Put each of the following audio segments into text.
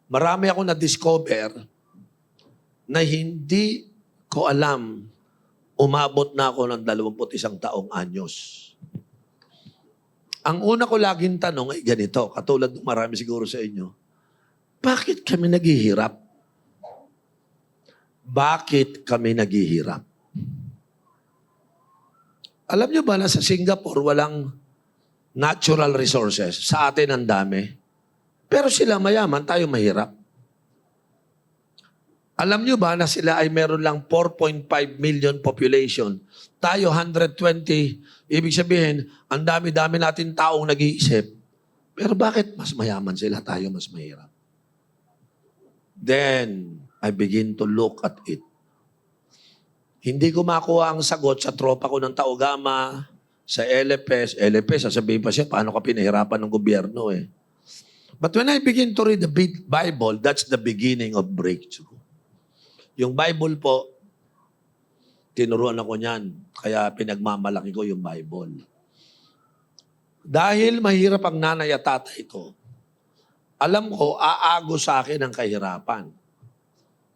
marami ako na-discover na hindi ko alam, umabot na ako ng 21 taong anyos. Ang una ko laging tanong ay ganito, katulad ng marami siguro sa inyo, bakit kami naghihirap? Bakit kami naghihirap? Alam nyo ba na sa Singapore walang natural resources? Sa atin ang dami. Pero sila mayaman, tayo mahirap. Alam nyo ba na sila ay meron lang 4.5 million population? Tayo 120. Ibig sabihin, ang dami-dami natin taong nag-iisip. Pero bakit mas mayaman sila, tayo mas mahirap? Then, I begin to look at it. Hindi ko makuha ang sagot sa tropa ko ng Taogama, sa LFS. LFS, sasabihin pa siya, paano ka pinahirapan ng gobyerno eh. But when I begin to read the Bible, that's the beginning of breakthrough. Yung Bible po, tinuruan ako niyan. Kaya pinagmamalaki ko yung Bible. Dahil mahirap ang nanay at tatay ko, alam ko, aago sa akin ang kahirapan.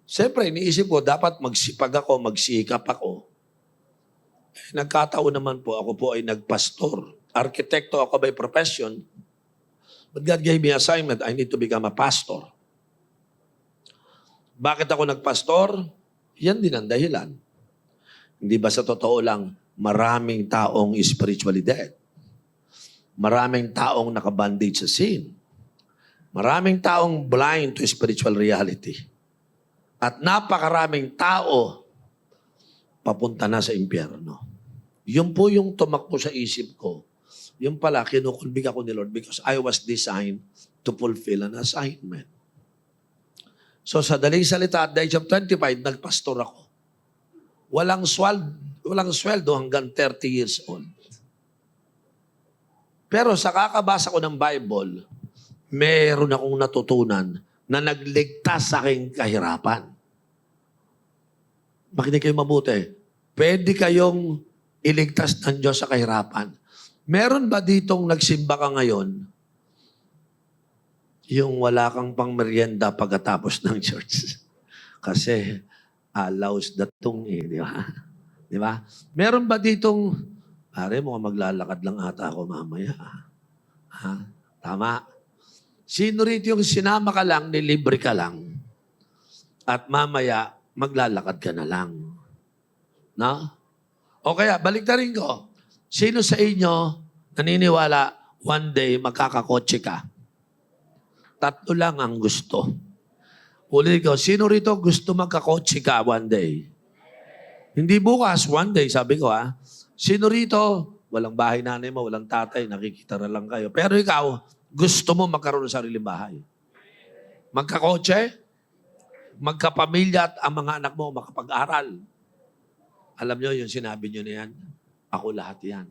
Siyempre, iniisip ko, dapat magsipag ako, magsikap ako. Nagkataon naman po, ako po ay nagpastor. Arkitekto ako by profession. But God gave me assignment, I need to become a pastor. Bakit ako nagpastor? Yan din ang dahilan. Hindi ba sa totoo lang, maraming taong spiritually dead. Maraming taong nakabandage sa sin. Maraming taong blind to spiritual reality. At napakaraming tao papunta na sa impyerno. Yun po yung tumakbo sa isip ko. Yung pala, kinukulbig ako ni Lord because I was designed to fulfill an assignment. So sa daling salita, at the age of 25, nagpastor ako. Walang sweldo hanggang 30 years old. Pero sa kakabasa ko ng Bible, meron akong natutunan na nagligtas sa aking kahirapan. Makinig kayo mabuti. Pwede kayong iligtas ng Diyos sa kahirapan. Meron ba ditong nagsimba ka ngayon, yung wala kang pang merienda pagkatapos ng church? Kasi allows datong di ba? Di ba? Meron ba ditong, pare, mukhang maglalakad lang ata ako mamaya. Ha? Tama. Sino rito yung sinama ka lang, nilibre ka lang, at mamaya, maglalakad ka na lang. No? O kaya, balik na rin ko. Sino sa inyo naniniwala one day magkakakotse ka? Tatlo lang ang gusto. Ulit ko, sino rito gusto magkakotse ka one day? Hindi bukas, one day, sabi ko ha. Sino rito, walang bahay nanay mo, walang tatay, nakikita na lang kayo. Pero ikaw, gusto mo magkaroon ng sariling bahay. Magkakotse, magkapamilya at ang mga anak mo makapag-aral. Alam nyo, yung sinabi nyo na yan, ako lahat yan.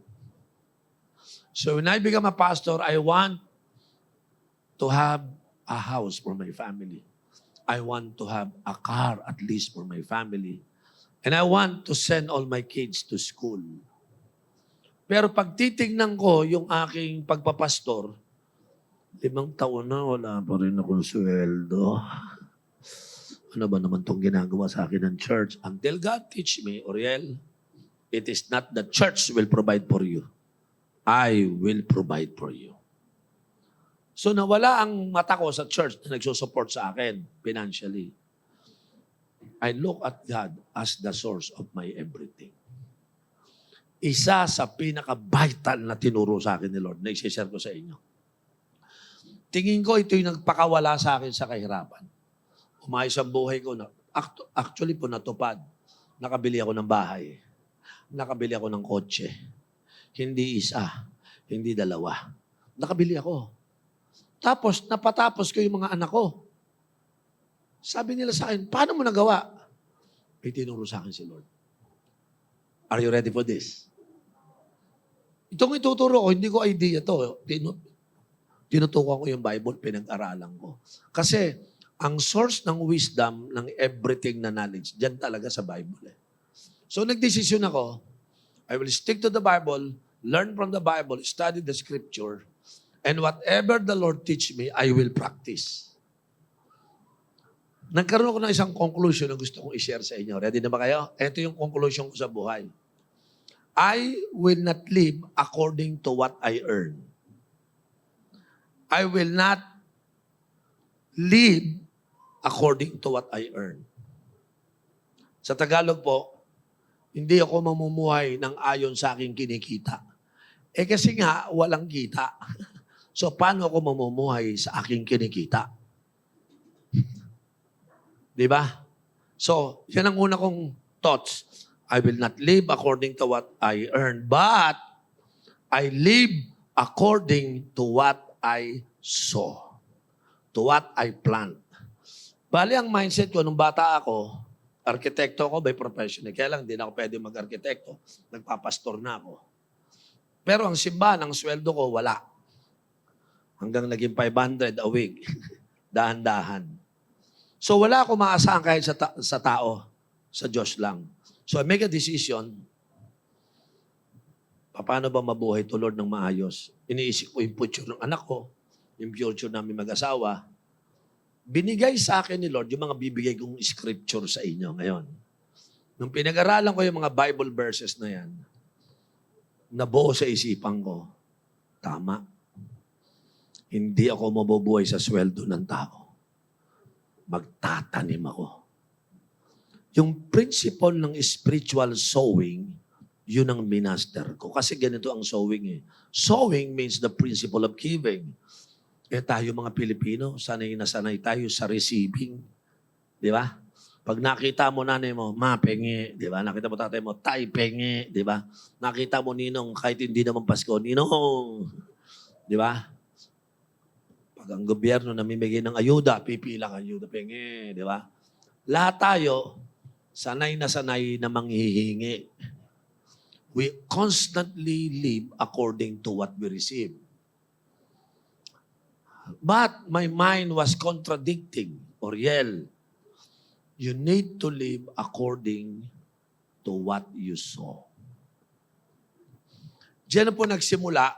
So when I become a pastor, I want to have a house for my family. I want to have a car at least for my family. And I want to send all my kids to school. Pero pag titignan ko yung aking pagpapastor, 5 taon na wala pa rin akong sweldo. Ano ba naman itong ginagawa sa akin ng church? Until God teach me, Oriel, it is not the church will provide for you. I will provide for you. So nawala ang mata ko sa church na nagsusupport sa akin financially. I look at God as the source of my everything. Isa sa pinaka-vital na tinuro sa akin ni Lord na i-share ko sa inyo. Tingin ko ito yung nagpakawala sa akin sa kahirapan. Umayos ang buhay ko. Actually po natupad. Nakabili ako ng bahay. Nakabili ako ng kotse. Hindi isa, hindi 2. Nakabili ako. Tapos, napatapos ko yung mga anak ko. Sabi nila sa akin, paano mo nagawa? May tinuro sa akin si Lord. Are you ready for this? Itong ituturo ko, hindi ko idea to. Tinutukan ko yung Bible, pinag-aralan ko. Kasi, ang source ng wisdom, ng everything na knowledge, dyan talaga sa Bible. So, nagdesisyon ako, I will stick to the Bible, learn from the Bible, study the Scripture, and whatever the Lord teach me, I will practice. Nagkaroon ako ng isang conclusion na gusto kong i-share sa inyo. Ready na ba kayo? Ito yung conclusion ko sa buhay. I will not live according to what I earn. I will not live according to what I earn. Sa Tagalog po, hindi ako mamumuhay ng ayon sa aking kinikita. Kasi nga, walang kita. So, paano ako mamumuhay sa aking kinikita? Diba? So, yan ang una kong thoughts. I will not live according to what I earn, but I live according to what I sow, to what I plant. Bali, ang mindset ko nung bata ako, arkitekto ako by profession. Kaya lang, hindi na ako pwede mag-arkitekto. Nagpapastor na ako. Pero ang simbahan, ang sweldo ko, wala. Hanggang naging 500 a week. Dahan-dahan. So wala ako maasahan kahit sa tao. Sa Diyos lang. So I make a decision. Paano ba mabuhay to Lord ng maayos? Iniisip ko yung future ng anak ko, yung future namin mag-asawa. Binigay sa akin ni Lord yung mga bibigay kong scripture sa inyo ngayon. Nung pinag-aralan ko yung mga Bible verses na yan, nabuo sa isipan ko, tama. Hindi ako mabubuhay sa sweldo ng tao. Magtatanim ako. Yung principle ng spiritual sowing, yun ang minaster ko. Kasi ganito ang sowing eh. Sowing means the principle of giving. Tayo mga Pilipino, sanay na sanay tayo sa receiving. Di ba? Pag nakita mo nanay mo, ma, pengi. Di ba? Nakita mo tatay mo, tay, pengi. Di ba? Nakita mo ninong, kahit hindi naman Pasko, ninong. Di ba? Pag ang gobyerno namimigay ng ayuda, pipilang ayuda, pengi. Di ba? Lahat tayo, sanay na manghihingi. We constantly live according to what we receive. But my mind was contradicting, Oriel. You need to live according to what you saw. Diyan po nagsimula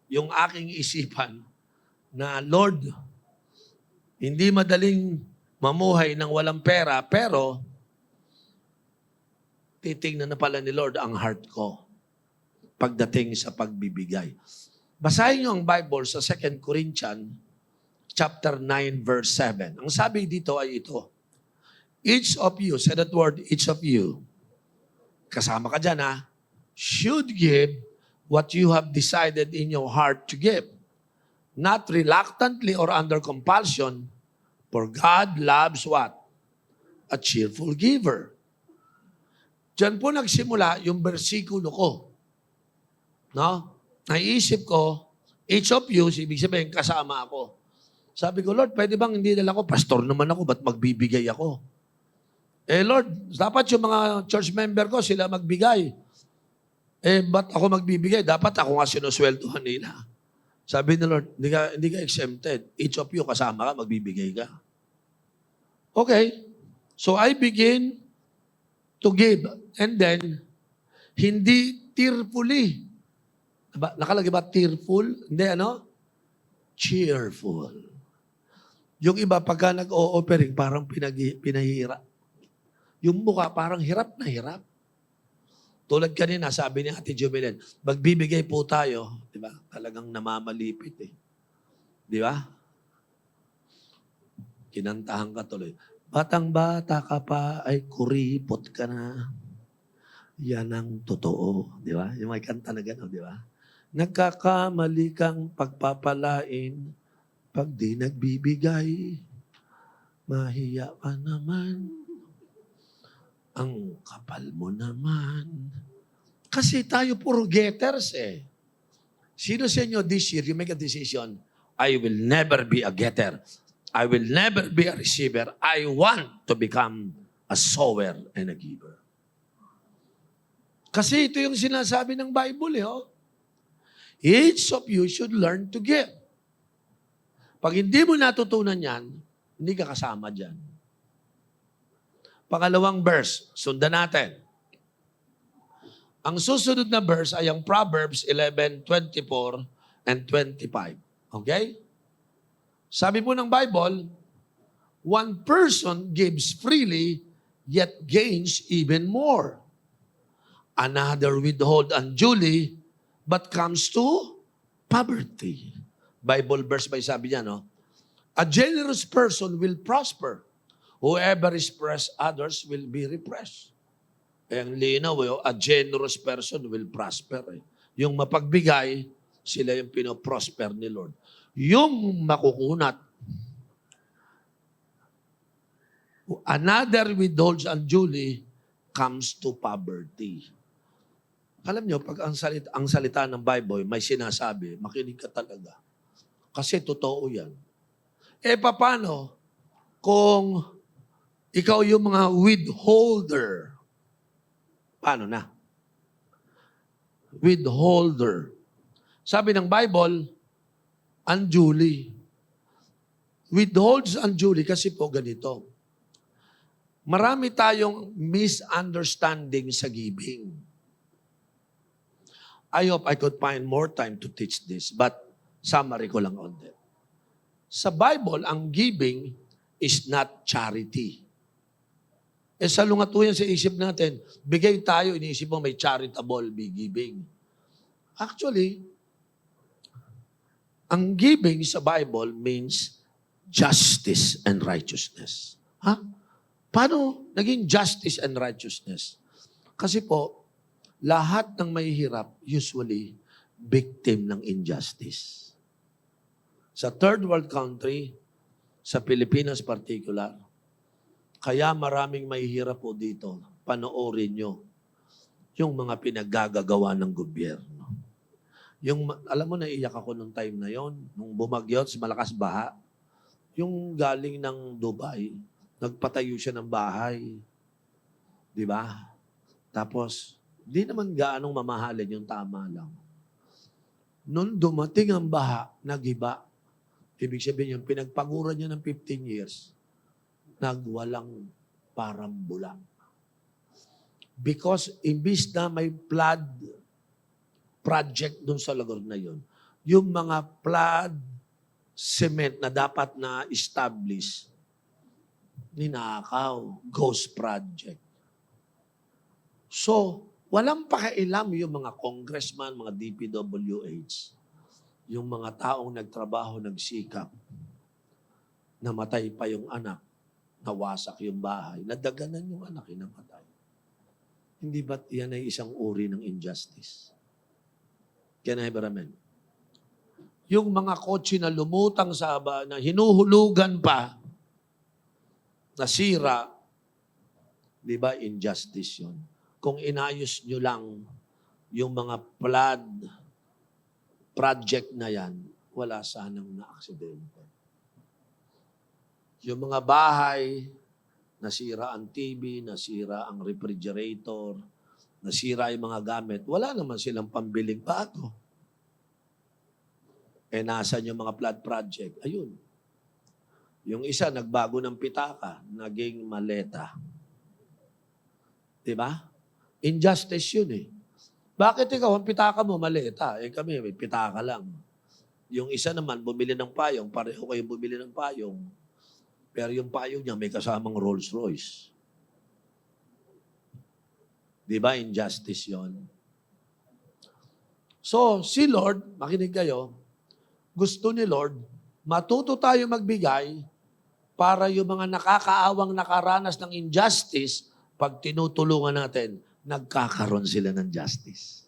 yung aking isipan na, Lord, hindi madaling mamuhay ng walang pera, pero titingnan na pala ni Lord ang heart ko pagdating sa pagbibigay. Basahin niyo ang Bible sa 2 Corinthians chapter 9 verse 7. Ang sabi dito ay ito. Each of you, say that word, each of you, kasama ka dyan ha, should give what you have decided in your heart to give. Not reluctantly or under compulsion, for God loves what? A cheerful giver. Diyan po nagsimula yung bersikulo ko. No? Naisip ko, each of you, ibig sabihin kasama ako. Sabi ko, Lord, pwede bang hindi dala ko? Pastor naman ako, ba't magbibigay ako? Lord, dapat yung mga church member ko, sila magbigay. Ba't ako magbibigay? Dapat ako nga sinusweldohan nila. Sabi ni Lord, hindi ka exempted. Each of you, kasama ka, magbibigay ka. Okay. So I begin to give. And then, hindi tearfully. Nakalagay ba tearful? Hindi, ano? Cheerful. Yung iba, pagka nag-o-offering, parang pinahira. Yung mukha, parang hirap na hirap. Tulad kanina, sabi ni Ate Jubilin, magbibigay po tayo. Di ba? Talagang namamalipit eh. Di ba? Kinantahan ka tuloy. Batang-bata ka pa, ay kuripot ka na. Yan ang totoo. Di ba? Yung may kanta na gano'n, di ba? Nagkakamali kang pagpapalain pag di nagbibigay. Mahiya ka naman. Ang kapal mo naman. Kasi tayo puro getters eh. Sino sa inyo this year, you make a decision, I will never be a getter. I will never be a receiver. I want to become a sower and a giver. Kasi ito yung sinasabi ng Bible eh. Oh. Each of you should learn to give. Pag hindi mo natutunan yan, hindi ka kasama dyan. Pangalawang verse, sundan natin. Ang susunod na verse ay ang Proverbs 11:24 and 25. Okay? Sabi po ng Bible, One person gives freely, yet gains even more. Another withhold unduly, but comes to poverty. Bible verse ba yung sabi niya, no? A generous person will prosper. Whoever repress others will be repressed. Eh, ang linaw, a generous person will prosper. Yung mapagbigay, sila yung pinoprosper ni Lord. Yung makukunat, another withholds unduly, comes to poverty. Alam nyo, pag ang salita ng Bible may sinasabi, makinig ka talaga. Kasi totoo yan. Eh, paano kung ikaw yung mga withholder? Paano na? Withholder. Sabi ng Bible, unduly. Withholds unduly kasi po ganito. Marami tayong misunderstanding sa giving. I hope I could find more time to teach this, but summary ko lang on that. Sa Bible, ang giving is not charity. Eh sa lungatuyan sa isip natin, bigay tayo, iniisip mo may charitable giving. Actually, ang giving sa Bible means justice and righteousness. Ha? Paano naging justice and righteousness? Kasi po, lahat ng mahihirap, usually, victim ng injustice. Sa third world country, sa Pilipinas particular, kaya maraming mahihirap po dito, panoorin nyo yung mga pinaggagawa ng gobyerno. Yung, alam mo, naiyak ako nung time na yon, nung bumagyot sa malakas baha, yung galing ng Dubai, nagpatayo siya ng bahay. Di ba? Tapos, di naman gaanong mamahalin yung tama lang. Noon dumating ang baha, nagiba. Ibig sabihin yung pinagpaguran niya ng 15 years, nagwalang parambula. Because imbis na may flood project dun sa lugar na yon, yung mga flood cement na dapat na establish, ninakaw, ghost project. So, walang pakialam yung mga congressman, mga DPWH, yung mga taong nagtrabaho, nagsikap, namatay pa yung anak, nawasak yung bahay, nadaganan yung anak, namatay. Hindi ba't yan ay isang uri ng injustice? Can I have a amen? Yung mga kotse na lumutang sa na hinuhulugan pa, nasira, di ba, injustice yun. Kung inayos nyo lang yung mga flood project na yan, wala sanang na-aksidente. Yung mga bahay, nasira ang TV, nasira ang refrigerator, nasira yung mga gamit, wala naman silang pambiling bago. Eh, nasan yung mga flood project? Ayun. Yung isa, nagbago ng pitaka, naging maleta. Diba? Injustice yun eh. Bakit ikaw, ang pitaka mo, maleta? Eh kami, may pitaka lang. Yung isa naman, bumili ng payong, pareho kayong bumili ng payong. Pero yung payong niya, may kasamang Rolls Royce. Diba? Injustice yun. So, si Lord, makinig kayo, gusto ni Lord, matuto tayo magbigay para yung mga nakakaawang nakaranas ng injustice, pag tinutulungan natin, nagkakaroon sila ng justice.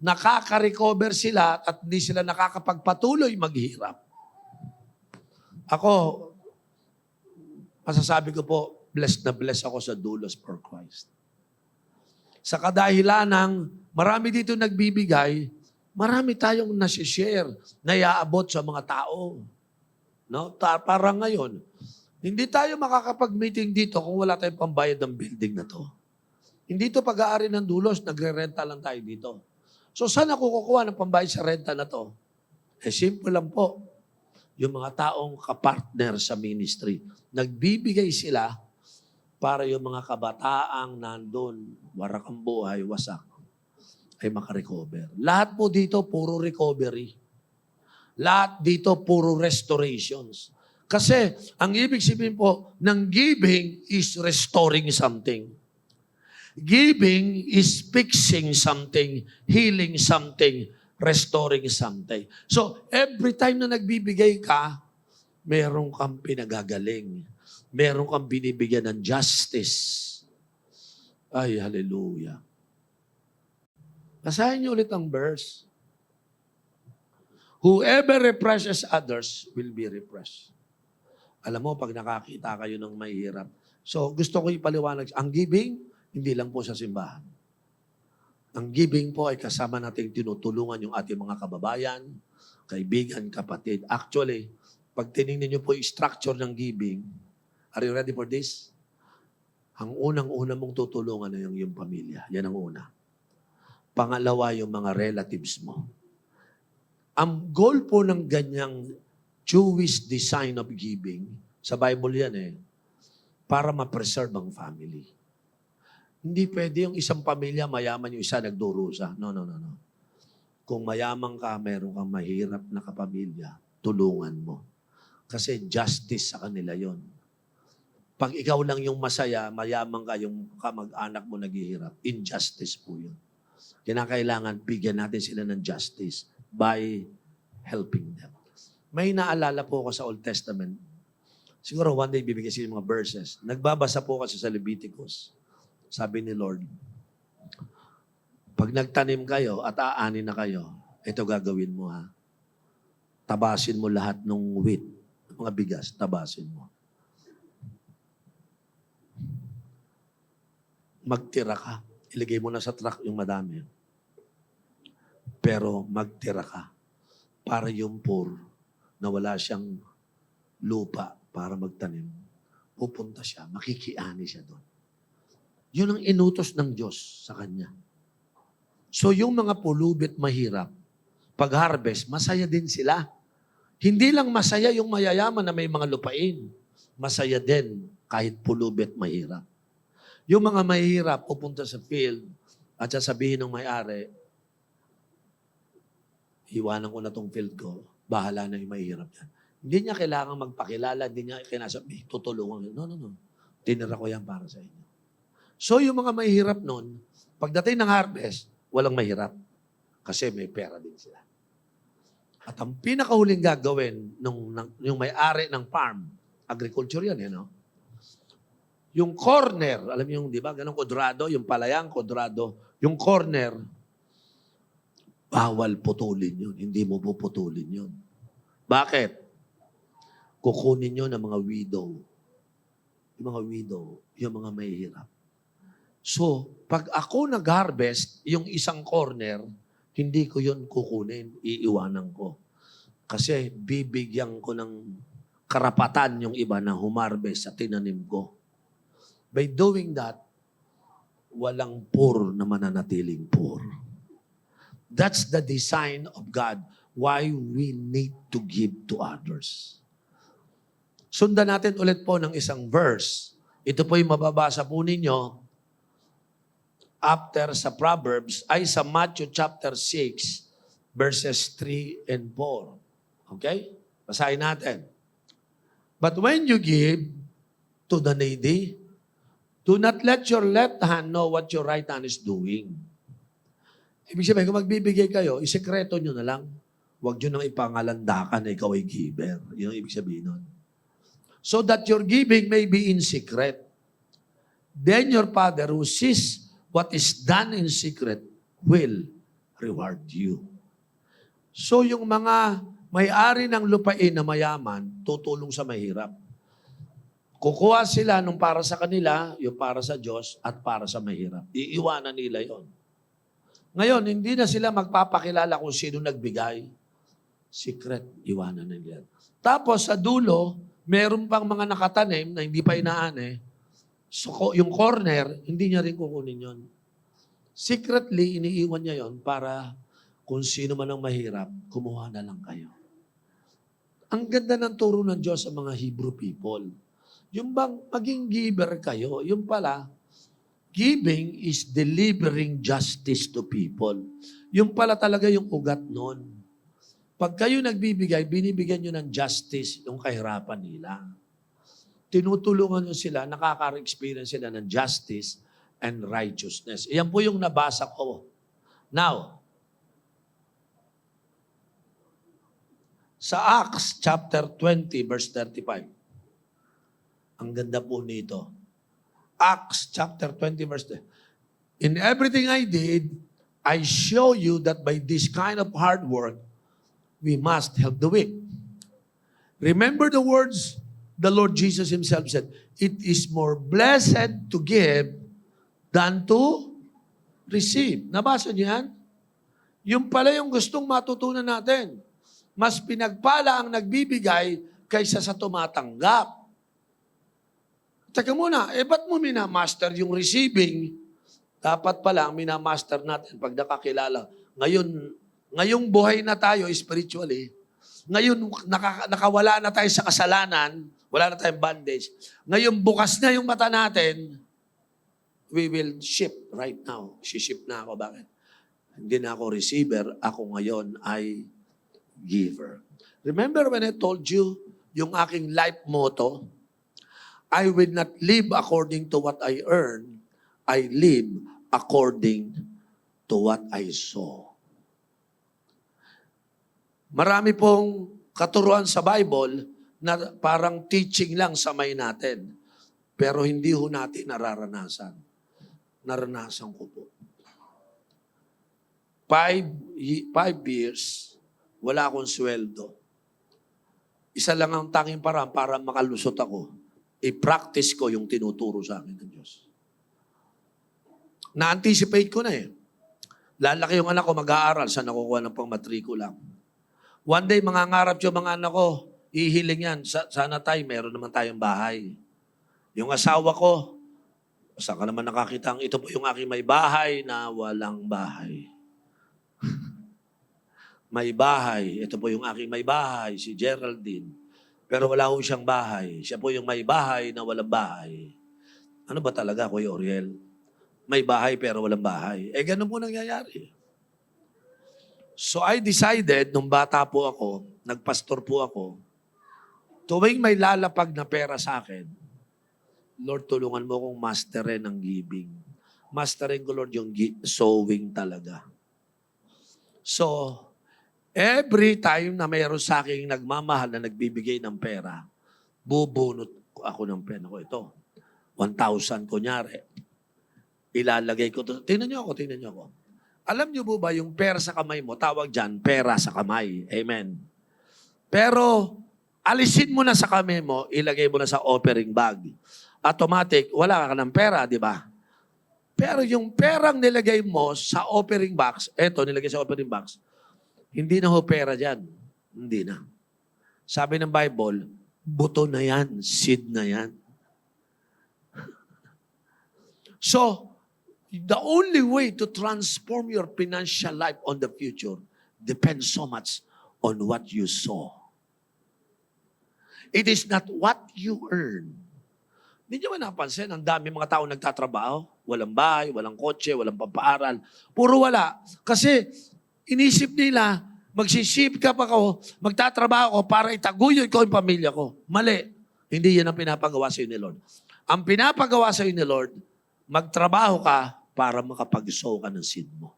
Nakaka-recover sila at hindi sila nakakapagpatuloy maghirap. Ako, masasabi ko po, blessed na blessed ako sa Doulos for Christ. Sa kadahilan ng marami dito nagbibigay, marami tayong nasishare, naiaabot sa mga tao. No? Parang ngayon, hindi tayo makakapag-meeting dito kung wala tayong pambayad ng building na to. Hindi to pag-aari ng Doulos, nagre-renta lang tayo dito. So saan ako kukuha ng pambayad sa renta na to? Eh simple lang po. Yung mga taong kapartner sa ministry, nagbibigay sila para yung mga kabataang nandun, warak ang buhay, wasak, ay makarecover. Lahat po dito, puro recovery. Lahat dito, puro restorations. Kasi ang ibig sabihin po ng giving is restoring something. Giving is fixing something, healing something, restoring something. So, every time na nagbibigay ka, meron kang pinagagaling. Meron kang binibigyan ng justice. Ay, hallelujah. Basahin niyo ulit ang verse. Whoever represses others will be repressed. Alam mo, pag nakakita kayo ng mahihirap. So, gusto ko ipaliwanag. Ang giving, hindi lang po sa simbahan. Ang giving po ay kasama nating tinutulungan yung ating mga kababayan, kaibigan, kapatid. Actually, pag tinignan niyo po yung structure ng giving, are you ready for this? Ang unang-una mong tutulungan na yung pamilya. Yan ang una. Pangalawa, yung mga relatives mo. Ang goal po ng ganyang Jewish design of giving, sa Bible yan para ma-preserve ang family. Hindi pwede yung isang pamilya, mayaman yung isa, nagdurusa. No. Kung mayaman ka, meron kang mahirap na kapamilya, tulungan mo. Kasi justice sa kanila yon. Pag ikaw lang yung masaya, mayaman ka, yung kamag-anak mo naghihirap, injustice po yun. Kinakailangan bigyan natin sila ng justice by helping them. May naalala po ako sa Old Testament. Siguro one day bibigyan sila yung mga verses. Nagbabasa po kasi sa Leviticus. Sabi ni Lord, pag nagtanim kayo at aanin na kayo, ito gagawin mo ha. Tabasin mo lahat ng wheat, mga bigas, tabasin mo. Magtira ka. Ilagay mo na sa truck yung madami. Pero magtira ka para yung poor na wala siyang lupa para magtanim, pupunta siya, makikiani siya doon. Yun ang inutos ng Diyos sa kanya. So yung mga pulubit mahirap, pag harvest, masaya din sila. Hindi lang masaya yung mayayaman na may mga lupain. Masaya din kahit pulubit mahirap. Yung mga mahirap, pupunta sa field at sasabihin ng may-ari, iwanan ko na tong field ko, bahala na yung mahirap yan. Hindi niya kailangan magpakilala, hindi niya kinasabi, tutulungan. No. Tinira ko yan para sa inyo. So yung mga mahirap nun, pagdating ng harvest, walang mahirap. Kasi may pera din sila. At ang pinakahuling gagawin yung may-ari ng farm, agriculture yan, yung corner, alam niyo yung, di ba, ganun kodrado, yung palayang kodrado, yung corner, bawal putulin yun. Hindi mo puputulin yun. Bakit? Kukunin nyo ng mga widow. Yung mga widow, yung mga mahihirap. So, pag ako nag-harvest, yung isang corner, hindi ko yun kukunin, iiwanan ko. Kasi bibigyan ko ng karapatan yung iba na humarvest sa tinanim ko. By doing that, walang poor na mananatiling poor. That's the design of God, why we need to give to others. Sundan natin ulit po ng isang verse. Ito po yung mababasa po ninyo after sa Proverbs, ay sa Matthew chapter 6, verses 3 and 4. Okay? Basahin natin. But when you give to the needy, do not let your left hand know what your right hand is doing. Ibig sabihin, kung magbibigay kayo, isekreto nyo na lang. Huwag nyo nang ipangalandakan na ikaw ay giver. Yun ang ibig sabihin nun. So that your giving may be in secret. Then your Father who sees what is done in secret will reward you. So yung mga may-ari ng lupain na mayaman, tutulong sa mahirap. Kukuha sila nung para sa kanila, yung para sa Diyos, at para sa mahirap. Iiwanan nila yon. Ngayon, hindi na sila magpapakilala kung sino nagbigay. Secret, iwanan nila. Tapos sa dulo, meron pang mga nakatanim na hindi pa inaani. So yung corner, hindi niya rin kukunin yon. Secretly, iniiwan niya yon para kung sino man ang mahirap, kumuha na lang kayo. Ang ganda ng turo ng Diyos sa mga Hebrew people. Yung bang maging giver kayo, yung pala, giving is delivering justice to people. Yung pala talaga yung ugat nun. Pag kayo nagbibigay, binibigyan nyo ng justice yung kahirapan nila. Tinutulungan nyo sila, nakaka-experience sila ng justice and righteousness. Iyan po yung nabasa ko. Now, sa Acts chapter 20 verse 35. Ang ganda po nito. Acts chapter 20 verse 30. In everything I did, I show you that by this kind of hard work, we must help the weak. Remember the words the Lord Jesus Himself said, it is more blessed to give than to receive. Nabasa niyo yan? Yung pala yung gustong matutunan natin. Mas pinagpala ang nagbibigay kaysa sa tumatanggap. Teka muna, ba't mo minamaster yung receiving? Dapat pala ang minamaster natin pag nakakilala. Ngayong buhay na tayo spiritually, ngayon nakawala na tayo sa kasalanan, wala na tayong bondage. Ngayon bukas na yung mata natin, we will shift right now. Ship na ako. Bakit? Hindi na ako receiver, ako ngayon ay giver. Remember when I told you yung aking life motto? I will not live according to what I earn. I live according to what I saw. Marami pong katuruan sa Bible na parang teaching lang sa may natin. Pero hindi ho natin nararanasan. Naranasan ko po. 5 years, wala akong sweldo. Isa lang ang tanging paraan para makalusot ako. I-practice ko yung tinuturo sa akin ng Diyos. Na-anticipate ko na eh. Lalaki yung anak ko, mag-aaral, saan nakukuha ng pang-matrikula. One day, mangangarap yung mga anak ko, ihiling yan, sana tayo, meron naman tayong bahay. Yung asawa ko, saan ka naman nakakita, ito po yung aking may bahay na walang bahay. May bahay, ito po yung aking may bahay, si Geraldine. Pero wala ho siyang bahay. Siya po yung may bahay na walang bahay. Ano ba talaga, Kuya Oriel? May bahay pero walang bahay. Ganun po nangyayari. So I decided, nung bata po ako, nagpastor po ako, tuwing may lalapag na pera sa akin, Lord, tulungan mo akong masterin ang giving. Masterin ko, Lord, yung sowing talaga. So, every time na mayroon sa akin nagmamahal na nagbibigay ng pera, bubunot ako ng pera ko. Ito, 1,000 kunyari. Ilalagay ko to. Tingnan niyo ako. Alam niyo po ba yung pera sa kamay mo, tawag dyan, pera sa kamay. Amen. Pero, alisin mo na sa kamay mo, ilagay mo na sa offering bag. Automatic, wala ka ng pera, di ba? Pero yung perang nilagay mo sa offering box, nilagay sa offering box, hindi na ho pera dyan. Hindi na. Sabi ng Bible, buto na yan, seed na yan. So, the only way to transform your financial life on the future depends so much on what you sow. It is not what you earn. Hindi nyo ba napansin, ang dami mga tao nagtatrabaho, walang bahay, walang kotse, walang pampaaral. Puro wala. Kasi inisip nila, magsisip ka pa ko, magtatrabaho ko para itaguyod ko yung pamilya ko. Mali. Hindi yan ang pinapagawa sa iyo ni Lord. Ang pinapagawa sa iyo ni Lord, magtrabaho ka para makapag-sow ka ng seed mo.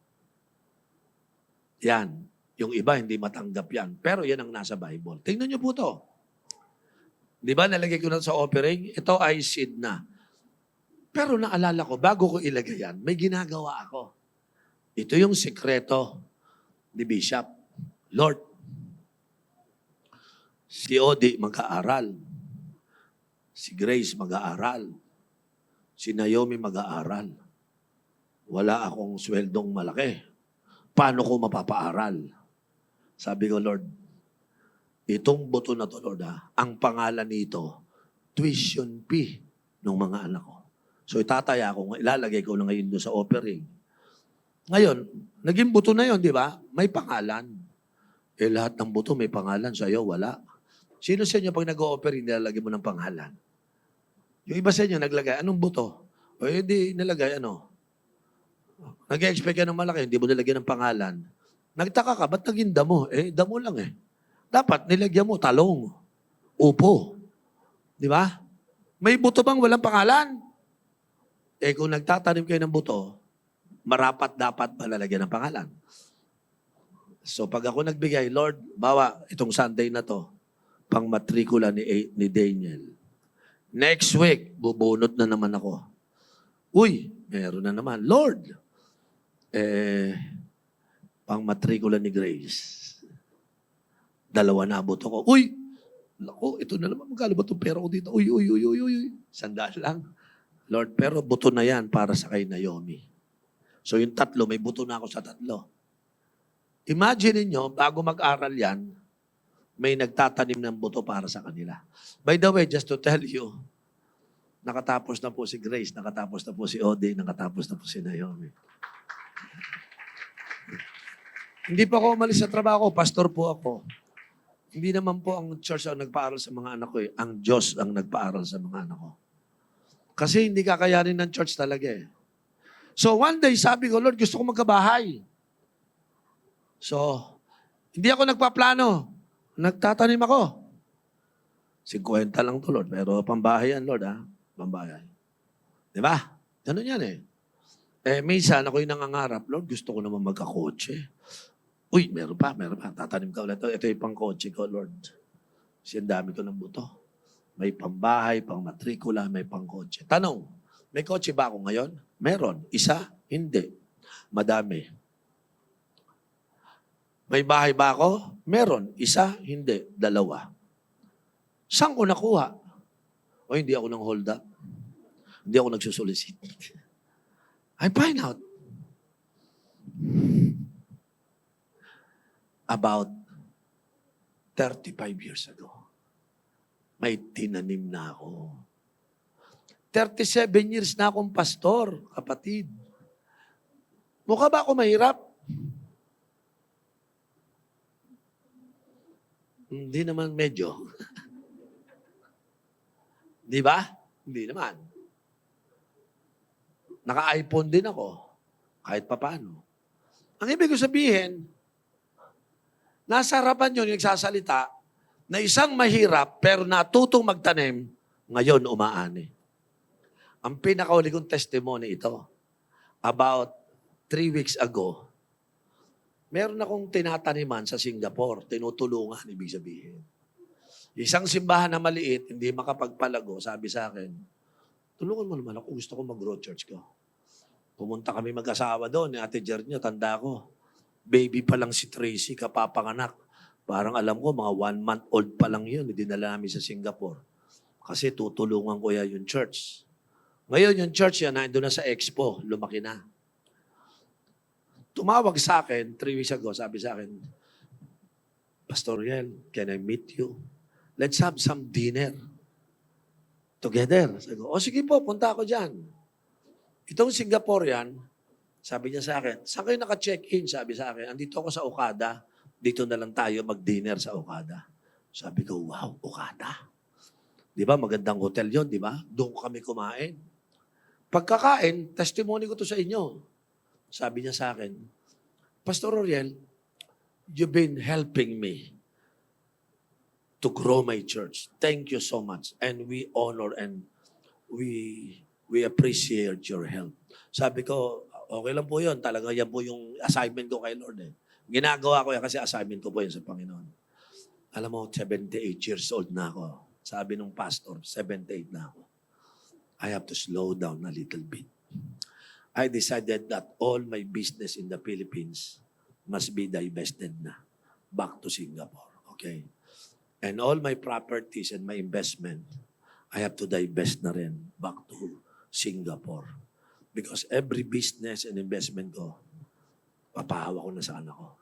Yan. Yung iba, hindi matanggap yan. Pero yan ang nasa Bible. Tingnan niyo po to. Di ba, nalagay ko na sa offering, ito ay seed na. Pero naalala ko, bago ko ilagay yan, may ginagawa ako. Ito yung sikreto ni Bishop. Lord, si Odi mag-aaral. Si Grace mag-aaral. Si Naomi mag-aaral. Wala akong sweldong malaki. Paano ko mapapaaral? Sabi ko, Lord, itong buto na to, Lord, ang pangalan nito, tuition fee ng mga anak ko. So itataya ko, ilalagay ko na ngayon doon sa offering. Ngayon, naging buto na yon, di ba? May pangalan. Lahat ng buto may pangalan. Sa'yo, wala. Sino sa inyo pag nag-o-offering, nilalagay mo ng pangalan? Yung iba sa inyo, naglagay, anong buto? O hindi nilagay, ano? Nag-expect ka ng malaki, hindi mo nilagay ng pangalan. Nagtaka ka, ba't naging damo? Eh, damo lang eh. Dapat nilagyan mo talong, upo. Di ba? May buto bang walang pangalan? Eh kung nagtatanim kayo ng buto, marapat dapat malalagyan ng pangalan. So pag ako nagbigay, Lord, bawa itong Sunday na to, pang matrikula ni Daniel. Next week, bubunot na naman ako. Uy, meron na naman. Lord, pang matrikula ni Grace. 2 na buto ko. Uy, naku, ito na naman. Magkano ba itong pera ko dito? Uy. 100 lang. Lord, pero buto na yan para sa kay Naomi. So yung 3, may buto na ako sa 3. Imagine niyo bago mag-aral yan, may nagtatanim ng buto para sa kanila. By the way, just to tell you, nakatapos na po si Grace, nakatapos na po si Ode, nakatapos na po si Naomi. Hindi pa ako umalis sa trabaho, pastor po ako. Hindi naman po ang church ang nagpaaral sa mga anak ko eh. Ang Diyos ang nagpaaral sa mga anak ko. Kasi hindi kakayanin ng church talaga eh. So one day, sabi ko, Lord, gusto ko magkabahay. So, hindi ako nagpaplano. Nagtatanim ako. 50 lang to, Lord. Pero pambahay yan, Lord, ha? Pambahay. Di ba? Ganun yan eh. Minsan ako yung nangangarap, Lord, gusto ko naman magkakotse. Uy, meron pa. Tatanim ka ulit. Ito yung pangkotse ko, Lord. Kasi ang dami ko ng buto. May pambahay, pang matrikula, may pangkotse. Tanong, may kotse ba ako ngayon? Meron. Isa? Hindi. Madami. May bahay ba ako? Meron. Isa? Hindi. 2. Saan ko nakuha? O hindi ako nang hold up. Hindi ako nagsusolicit. I find out. About 35 years ago, may tinanim na ako. 37 years na akong pastor, kapatid. Mukha ba ako mahirap? Hindi naman medyo. Di ba? Hindi naman. Naka-iPhone din ako. Kahit papaano. Ang ibig ko sabihin, nasa harapan yun yung nagsasalita na isang mahirap pero natutong magtanim, ngayon umaani. Ang pinakauli kong testimony ito, about 3 weeks ago, meron akong tinataniman sa Singapore, tinutulungan, ibig sabihin. Isang simbahan na maliit, hindi makapagpalago, sabi sa akin, tulungan mo naman ako, gusto ko mag-grow church ko. Pumunta kami mag-asawa doon, ni Ate Jernyo, tanda ko. Baby pa lang si Tracy, kapapanganak. Parang alam ko, mga 1 month old pa lang yun, dinala namin sa Singapore. Kasi tutulungan ko yan yung church. Ngayon, yung church yan, nandun na sa Expo, lumaki na. Tumawag sa akin, 3 weeks ago, sabi sa akin, Pastor Riel, can I meet you? Let's have some dinner together. Sabi ko, sige po, punta ako dyan. Itong Singaporean, sabi niya sa akin, saan kayo naka-check-in? Sabi sa akin, andito ako sa Okada. Dito na lang tayo mag-dinner sa Okada. Sabi ko, wow, Okada. Di ba, magandang hotel yon, di ba? Doon kami kumain. Pagkakain, testimony ko to sa inyo. Sabi niya sa akin, Pastor Oriel, you've been helping me to grow my church. Thank you so much. And we honor and we appreciate your help. Sabi ko, okay lang po yun. Talaga yan po yung assignment ko kay Lord. Ginagawa ko yan kasi assignment ko po yun sa Panginoon. Alam mo, 78 years old na ako. Sabi nung pastor, 78 na ako. I have to slow down a little bit. I decided that all my business in the Philippines must be divested na back to Singapore. Okay? And all my properties and my investment, I have to divest na rin back to Singapore. Because every business and investment ko, papahawa ko na sa anak ko.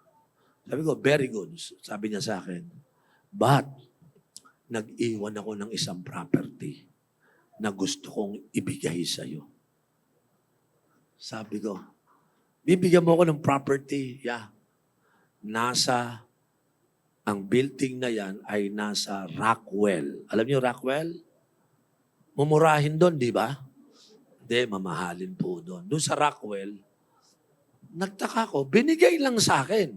Sabi ko, very good. Sabi niya sa akin, but nag-iwan ako ng isang property na gusto kong ibigay sa iyo. Sabi ko, bibigyan mo ako ng property, yeah. Ang building na yan ay nasa Rockwell. Alam niyo Rockwell? Mumurahin doon, di ba? Hindi, mamahalin po doon. Doon sa Rockwell, nagtaka ko, binigay lang sa akin.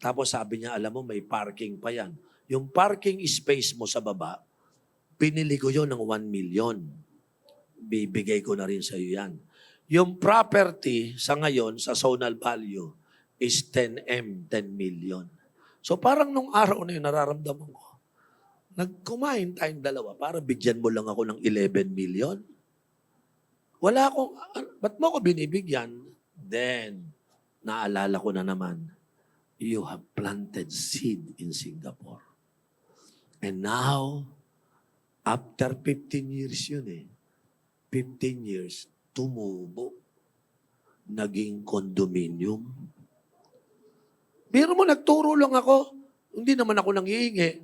Tapos sabi niya, alam mo, may parking pa yan. Yung parking space mo sa baba, pinili ko yun ng 1 million. Bibigay ko na rin sa iyo yan. Yung property sa ngayon, sa zonal value, is 10M, 10 million. So parang nung araw na yun, nararamdaman ko, nagkumain tayong dalawa para bigyan mo lang ako ng 11 million. Wala akong, ba't mo ako binibigyan? Then, naalala ko na naman, you have planted seed in Singapore. And now, after 15 years yun 15 years, tumubo. Naging condominium. Pero mo, nagturo lang ako. Hindi naman ako nanghihingi.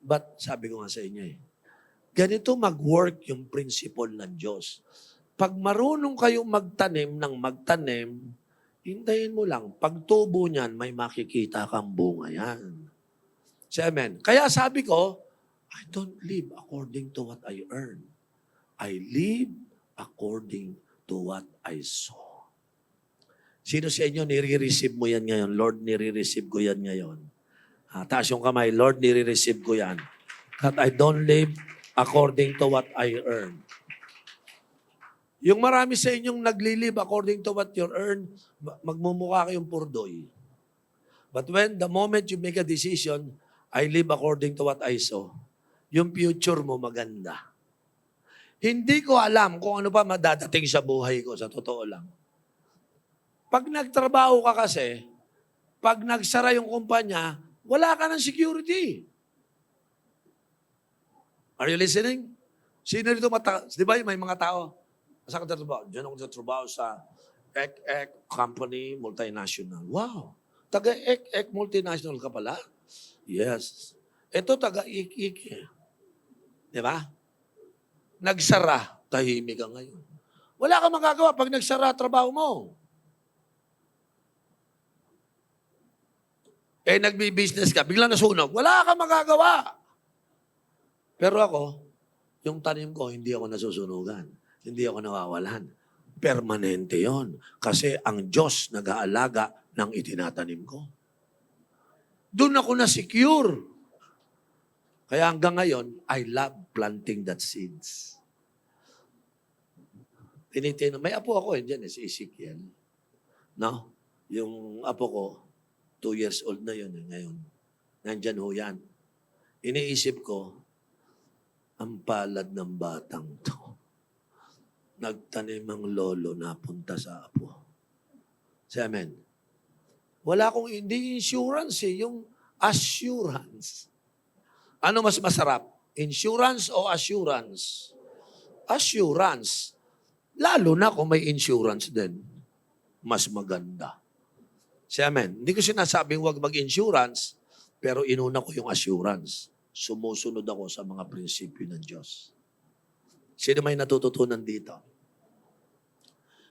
But sabi ko nga sa inyo ganito mag-work yung principle ng Diyos. Pag marunong kayong magtanim, hintayin mo lang. Pag tubo niyan, may makikita kang bunga yan. Say amen. Kaya sabi ko, I don't live according to what I earn. I live according to what I sow. Sino sa inyo nire-receive mo yan ngayon? Lord, nire-receive ko yan ngayon. Taas yung kamay, Lord, nire-receive ko yan. That I don't live according to what I earn. Yung marami sa inyong nagli-live according to what you earn, magmumukha kayong purdoy. But when the moment you make a decision, I live according to what I sow, yung future mo maganda. Hindi ko alam kung ano pa madadating sa buhay ko, sa totoo lang. Pag nagtrabaho ka kasi, pag nagsara yung kumpanya, wala ka ng security. Are you listening? Sino rito di ba may mga tao? Saan ka tatrabaho? Diyan ako tatrabaho sa Ek company, multinational. Wow! Taga-Ek multinational ka pala? Yes. Ito taga-Ik. Di ba? Nagsara, tahimik ka ngayon. Wala ka magagawa pag nagsara trabaho mo. Nagbi-business ka, biglang nasunog. Wala ka magagawa. Pero ako, yung tanim ko, hindi ako nasusunugan. Hindi ako nawawalan. Permanente yon. Kasi ang Diyos nag-aalaga ng itinatanim ko. Doon ako na-secure. Kaya hanggang ngayon, I love planting that seeds. May apo ako, dyan, si Ezekiel. No? Yung apo ko, 2 years old na yun ngayon. Nandyan ho yan. Iniisip ko, ang palad ng batang to. Nagtanim ang lolo na punta sa apo. Say amen. Wala akong, hindi insurance yung assurance. Ano mas masarap? Insurance o assurance? Assurance. Lalo na kung may insurance din. Mas maganda. Say amen. Hindi ko sinasabing huwag mag-insurance, pero inuna ko yung assurance. Sumusunod ako sa mga prinsipyo ng Diyos. Sino may natututunan dito?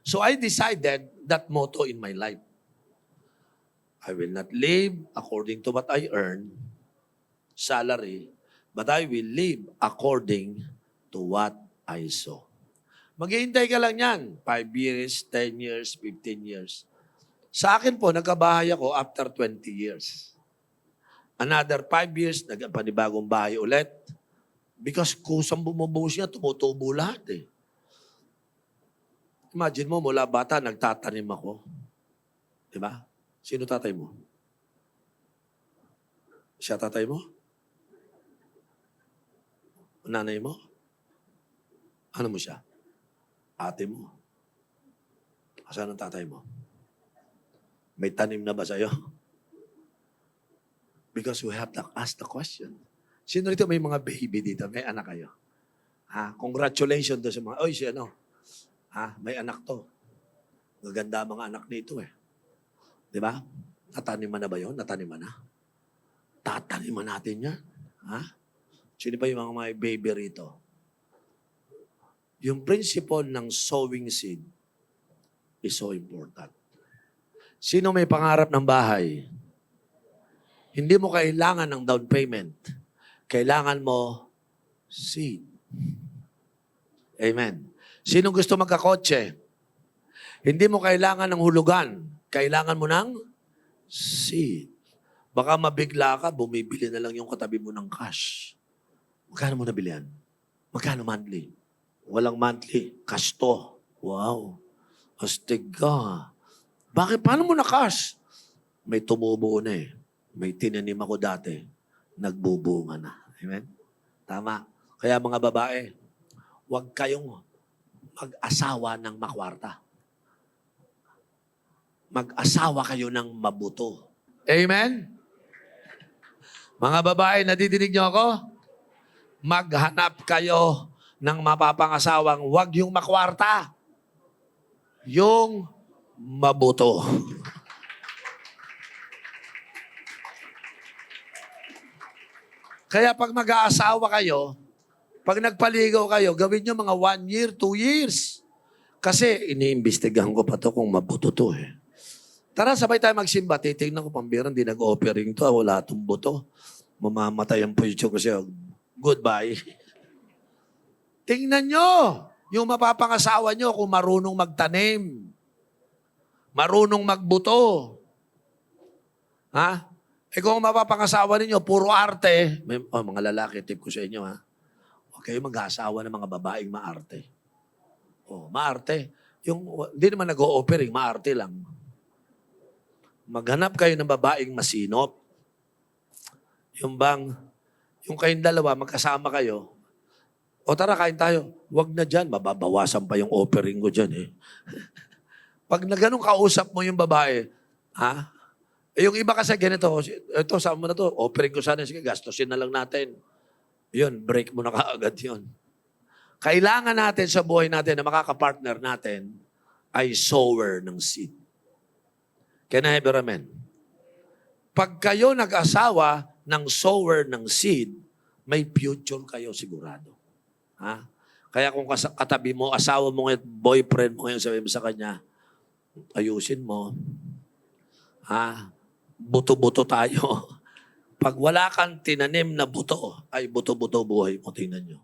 So I decided that motto in my life. I will not live according to what I earn, salary, but I will live according to what I sow. Maghihintay ka lang yan. 5 years, 10 years, 15 years. Sa akin po, nagkabahay ako after 20 years. Another 5 years, nagpanibagong bahay ulit. Because kusang bumubuhos niya, tumutubo lahat Imagine mo, mula bata, nagtatanim ako. Diba? Sino tatay mo? Siya tatay mo? Nanay mo? Ano mo siya? Ate mo? Asan ang tatay mo? May tanim na ba sa'yo? Because we have to ask the question. Sino rito may mga baby dito? May anak kayo? Congratulations doon sa mga, oy, siya may anak to. Gaganda mga anak nito Di ba? Nataniman na ba yun? Nataniman na? Tataniman natin yan. Sino ba yung mga may baby rito? Yung principle ng sowing seed is so important. Sino may pangarap ng bahay? Hindi mo kailangan ng down payment. Kailangan mo seed. Amen. Sino gusto magkakotse? Hindi mo kailangan ng hulugan. Kailangan mo ng seed. Baka mabigla ka, bumibili na lang yung katabi mo ng cash. Magkano mo nabili yan? Magkano monthly? Walang monthly. Cash to. Wow. Astig ka. Bakit? Paano mo na cash? May tumubo na eh. May tinanim ako dati. Nagbubunga na. Amen? Tama. Kaya mga babae, huwag kayong mag-asawa ng makwarta. Mag-asawa kayo ng mabuto. Amen? Mga babae, nadidinig niyo ako? Maghanap kayo ng mapapangasawang huwag yung makwarta. Yung mabuto. Kaya pag mag-aasawa kayo, pag nagpaligaw kayo, gawin nyo mga 1 year, 2 years. Kasi iniimbestigahan ko pa to kung mabuto to eh. Tara, sabay tayo magsimba. Titignan ko, pambirang, di nag-offering to. Wala itong buto. Mamamatay ang posisyon ko siya. Goodbye. Tingnan nyo yung mapapangasawa nyo kung marunong magtanim. Marunong magbuto. Ha? Eh kung mapapangasawa ninyo, puro arte. Mga lalaki, tip ko sa inyo ha. Huwag kayo mag-aasawa ng mga babaeng maarte. Maarte. Hindi naman nag-o-offering, maarte lang. Maghanap kayo ng babaeng masinop. Yung kayong dalawa, magkasama kayo. O tara, kain tayo. Huwag na dyan, mababawasan pa yung offering ko dyan eh. Pag na ganun kausap mo yung babae, ha? Yung iba kasi ganito, ito, saan mo na to? Offering ko sana, sige, gastusin na lang natin. Yun, break mo na kaagad yun. Kailangan natin sa buhay natin na makakapartner natin ay sower ng seed. Can I have your amen? Pag kayo nag-asawa ng sower ng seed, may future kayo sigurado. Ha? Kaya kung katabi mo, asawa mo ngayon, boyfriend mo ngayon, sabi mo sa kanya, ayusin mo. Ha? Buto-buto tayo. Pag wala kang tinanim na buto, ay buto-buto buhay mo, tingnan nyo.